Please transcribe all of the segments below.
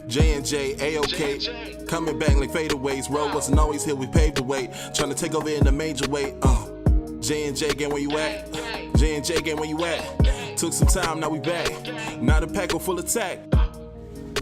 J&J, A-OK, coming back like fadeaways. Road wasn't always here, we paved the way. Trying to take over in a major way. J&J gang, where you at? J&J gang, where you at? Took some time, now we back. Now the pack go full attack.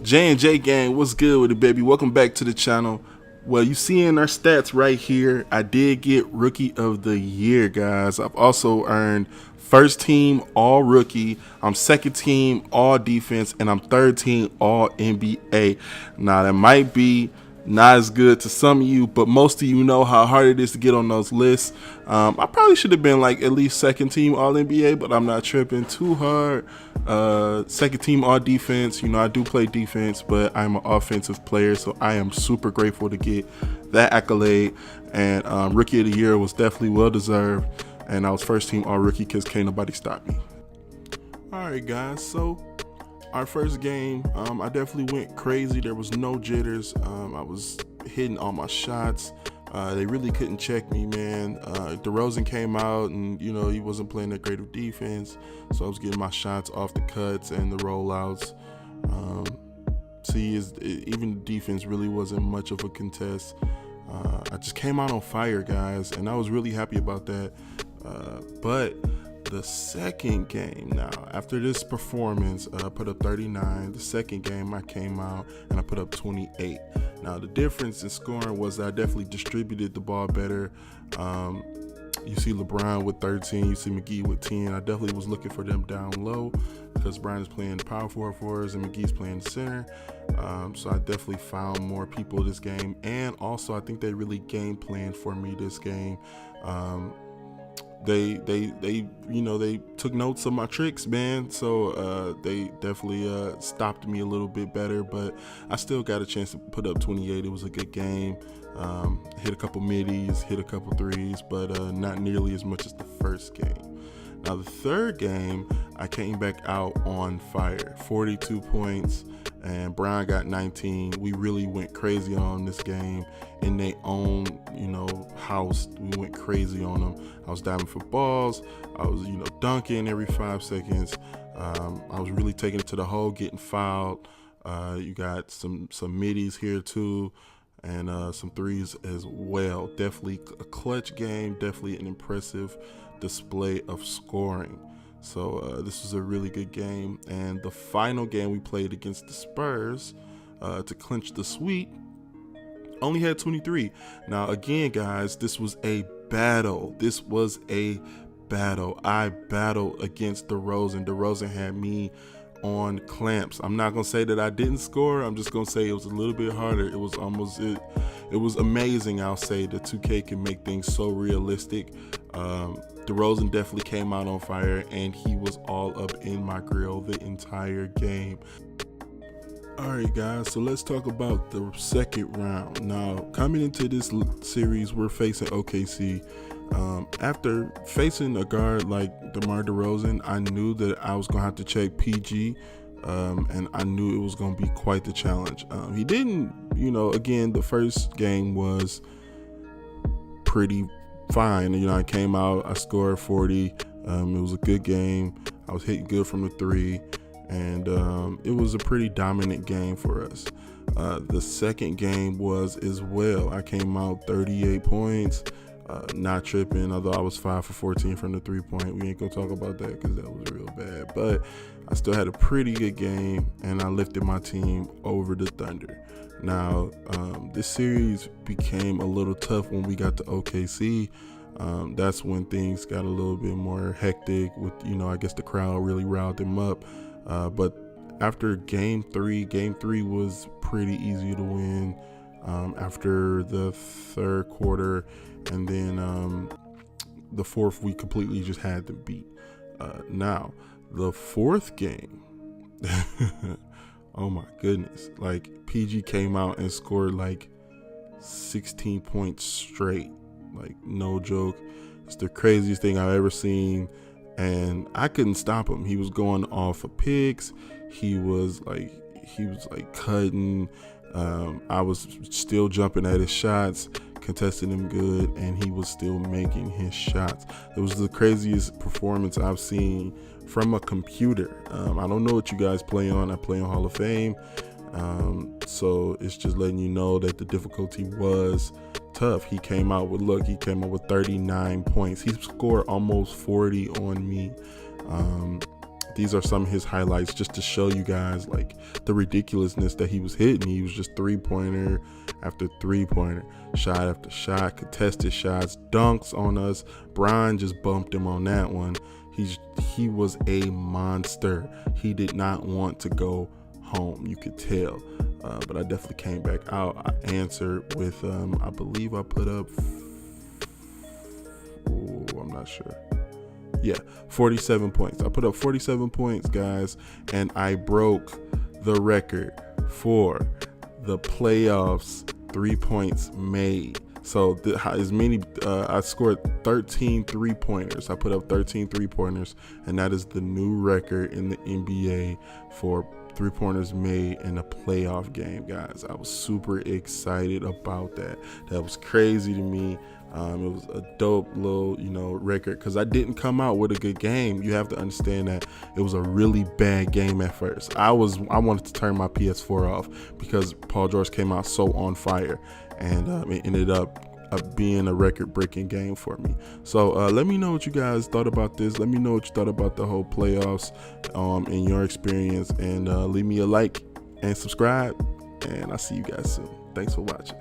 J&J gang, what's good with it, baby? Welcome back to the channel. Well, you see in our stats right here, I did get Rookie of the Year, guys. I've also earned first team all rookie, I'm second team all defense, and I'm third team all NBA. Now that might be not as good to some of you, but most of you know how hard it is to get on those lists. I probably should have been like at least second team all NBA, but I'm not tripping too hard. Second team all defense, you know, I do play defense, but I'm an offensive player, so I am super grateful to get that accolade. And Rookie of the Year was definitely well deserved. And I was first team all rookie because can't nobody stop me. All right, guys, so our first game, I definitely went crazy. There was no jitters. I was hitting all my shots. They really couldn't check me, man. DeRozan came out and, you know, he wasn't playing that great of defense. So I was getting my shots off the cuts and the rollouts. Even the defense really wasn't much of a contest. I just came out on fire, guys, and I was really happy about that. But the second game, now after this performance, I put up 39. The second game I came out and I put up 28. Now the difference in scoring was that I definitely distributed the ball better. You see LeBron with 13, you see McGee with 10. I definitely was looking for them down low because Brian is playing power forward for us and McGee's playing center. So I definitely found more people this game, and also I think they really game planned for me this game. They took notes of my tricks, man. So they definitely stopped me a little bit better, but I still got a chance to put up 28. It was a good game. Hit a couple middies, hit a couple threes, but not nearly as much as the first game. Now the third game, I came back out on fire, 42 points, and Brian got 19. We really went crazy on this game in their own, house. We went crazy on them. I was diving for balls. I was, dunking every 5 seconds. I was really taking it to the hole, getting fouled. You got some middies here too, and some threes as well. Definitely a clutch game. Definitely an impressive display of scoring. So this was a really good game. And the final game we played against the Spurs to clinch the sweep only had 23. Now again, guys, this was a battle. I battled against DeRozan. DeRozan had me on clamps. I'm not gonna say that I didn't score. I'm just gonna say it was a little bit harder. It was amazing. I'll say that 2K can make things so realistic. DeRozan definitely came out on fire, and he was all up in my grill the entire game. All right, guys, so let's talk about the second round. Now, coming into this series, we're facing OKC. After facing a guard like DeMar DeRozan, I knew that I was going to have to check PG, and I knew it was going to be quite the challenge. He didn't, again, the first game was pretty fine. I came out, I scored 40. It was a good game. I was hitting good from the three, and it was a pretty dominant game for us. The second game was as well. I came out 38 points. Not tripping, although I was 5 for 14 from the 3-point. We ain't gonna talk about that because that was real bad, but I still had a pretty good game, and I lifted my team over the Thunder. Now, this series became a little tough when we got to OKC. That's when things got a little bit more hectic with, I guess the crowd really riled them up. But after game three was pretty easy to win after the third quarter. And then the fourth, we completely just had to beat. Now, the fourth game, oh my goodness. Like, PG came out and scored like 16 points straight. Like, no joke. It's the craziest thing I've ever seen. And I couldn't stop him. He was going off of picks. He was like cutting. I was still jumping at his shots, contesting him good, and he was still making his shots. It was the craziest performance I've seen from a computer. I don't know what you guys play on. I play on Hall of Fame. So it's just letting you know that the difficulty was tough. He came out with 39 points. He scored almost 40 on me. These are some of his highlights just to show you guys like the ridiculousness that he was hitting. He was just 3-pointer after 3-pointer, shot after shot, contested shots, dunks on us. Brian just bumped him on that one. He was a monster. He did not want to go home, you could tell. But I definitely came back out. I answered with I believe I put up I'm not sure. Yeah, 47 points. I put up 47 points, guys, and I broke the record for the playoffs 3 points made. So I scored 13 3-pointers. I put up 13 3-pointers, and that is the new record in the NBA for 3-pointers made in a playoff game, guys. I was super excited about that. That was crazy to me. It was a dope little, record because I didn't come out with a good game. You have to understand that it was a really bad game at first. I wanted to turn my PS4 off because Paul George came out so on fire, and it ended up being a record-breaking game for me. So let me know what you guys thought about this. Let me know what you thought about the whole playoffs in your experience, and leave me a like and subscribe, and I'll see you guys soon. Thanks for watching.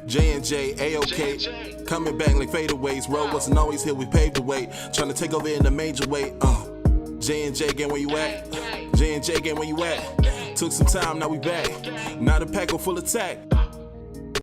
J&J, A-OK, coming back like fadeaways. Road wasn't always here, we paved the way. Trying to take over in a major way. J&J gang, where you at? J&J gang, where you at? Took some time, now we back. Now the pack go full attack.